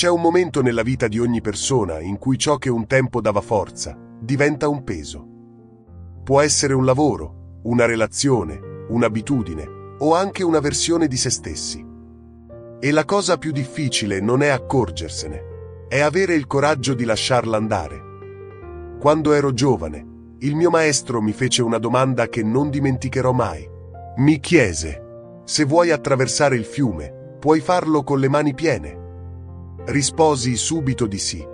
C'è un momento nella vita di ogni persona in cui ciò che un tempo dava forza diventa un peso. Può essere un lavoro, una relazione, un'abitudine o anche una versione di se stessi. E la cosa più difficile non è accorgersene, è avere il coraggio di lasciarla andare. Quando ero giovane, il mio maestro mi fece una domanda che non dimenticherò mai. Mi chiese: se vuoi attraversare il fiume, puoi farlo con le mani piene? Risposi subito di sì.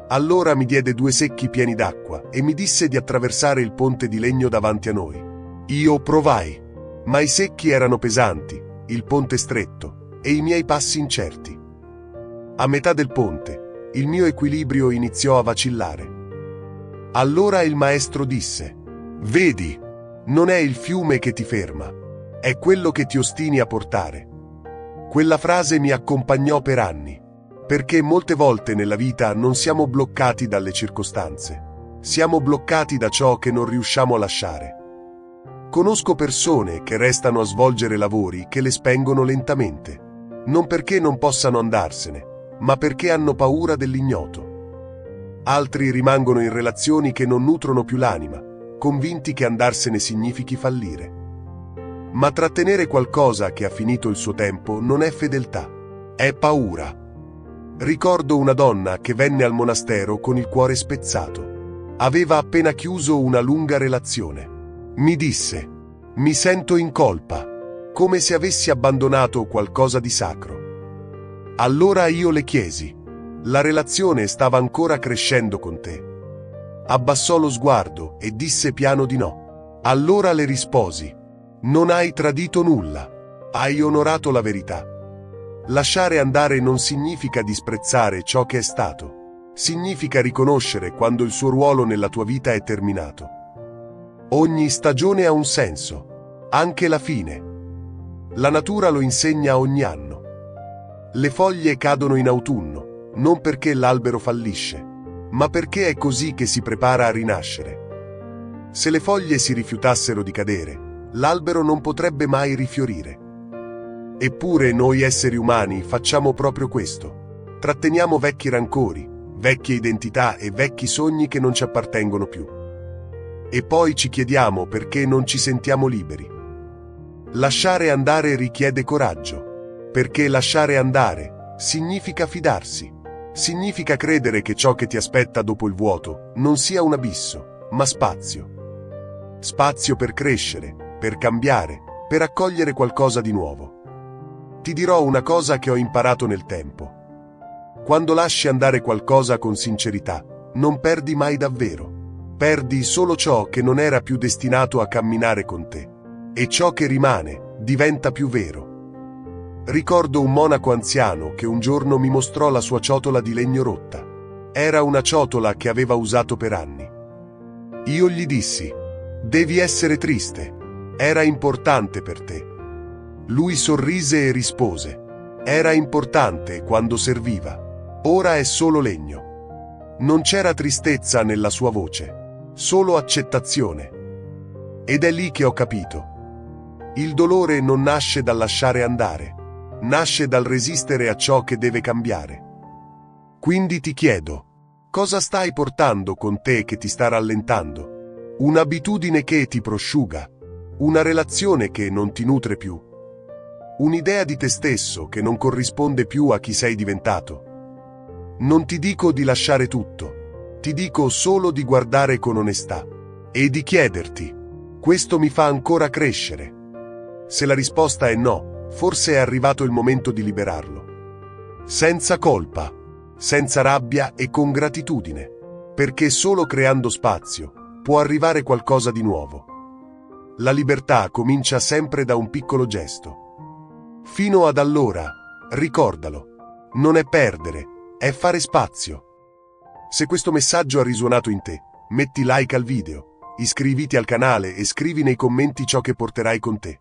Allora mi diede 2 secchi pieni d'acqua e mi disse di attraversare il ponte di legno davanti a noi. Io provai, ma i secchi erano pesanti, il ponte stretto e i miei passi incerti. A metà del ponte, il mio equilibrio iniziò a vacillare. Allora il maestro disse: vedi, non è il fiume che ti ferma, è quello che ti ostini a portare. Quella frase mi accompagnò per anni, perché molte volte nella vita non siamo bloccati dalle circostanze, siamo bloccati da ciò che non riusciamo a lasciare. Conosco persone che restano a svolgere lavori che le spengono lentamente, non perché non possano andarsene, ma perché hanno paura dell'ignoto. Altri rimangono in relazioni che non nutrono più l'anima, convinti che andarsene significhi fallire. Ma trattenere qualcosa che ha finito il suo tempo non è fedeltà, è paura. Ricordo una donna che venne al monastero con il cuore spezzato. Aveva appena chiuso una lunga relazione. Mi disse: mi sento in colpa, come se avessi abbandonato qualcosa di sacro. Allora io le chiesi: la relazione stava ancora crescendo con te? Abbassò lo sguardo e disse piano di no. Allora le risposi: non hai tradito nulla, hai onorato la verità. Lasciare andare non significa disprezzare ciò che è stato, significa riconoscere quando il suo ruolo nella tua vita è terminato. Ogni stagione ha un senso, anche la fine. La natura lo insegna ogni anno. Le foglie cadono in autunno, non perché l'albero fallisce, ma perché è così che si prepara a rinascere. Se le foglie si rifiutassero di cadere, l'albero non potrebbe mai rifiorire. Eppure noi esseri umani facciamo proprio questo. Tratteniamo vecchi rancori, vecchie identità e vecchi sogni che non ci appartengono più. E poi ci chiediamo perché non ci sentiamo liberi. Lasciare andare richiede coraggio, perché lasciare andare significa fidarsi. Significa credere che ciò che ti aspetta dopo il vuoto non sia un abisso, ma spazio. Spazio per crescere, per cambiare, per accogliere qualcosa di nuovo. Ti dirò una cosa che ho imparato nel tempo. Quando lasci andare qualcosa con sincerità, non perdi mai davvero. Perdi solo ciò che non era più destinato a camminare con te. E ciò che rimane diventa più vero. Ricordo un monaco anziano che un giorno mi mostrò la sua ciotola di legno rotta. Era una ciotola che aveva usato per anni. Io gli dissi: devi essere triste. Era importante per te. Lui sorrise e rispose: era importante quando serviva. Ora è solo legno. Non c'era tristezza nella sua voce, solo accettazione. Ed è lì che ho capito. Il dolore non nasce dal lasciare andare, nasce dal resistere a ciò che deve cambiare. Quindi ti chiedo: cosa stai portando con te che ti sta rallentando? Un'abitudine che ti prosciuga? Una relazione che non ti nutre più? Un'idea di te stesso che non corrisponde più a chi sei diventato? Non ti dico di lasciare tutto, ti dico solo di guardare con onestà e di chiederti: questo mi fa ancora crescere? Se la risposta è no, forse è arrivato il momento di liberarlo. Senza colpa, senza rabbia e con gratitudine, perché solo creando spazio può arrivare qualcosa di nuovo. La libertà comincia sempre da un piccolo gesto. Fino ad allora, ricordalo, non è perdere, è fare spazio. Se questo messaggio ha risuonato in te, metti like al video, iscriviti al canale e scrivi nei commenti ciò che porterai con te.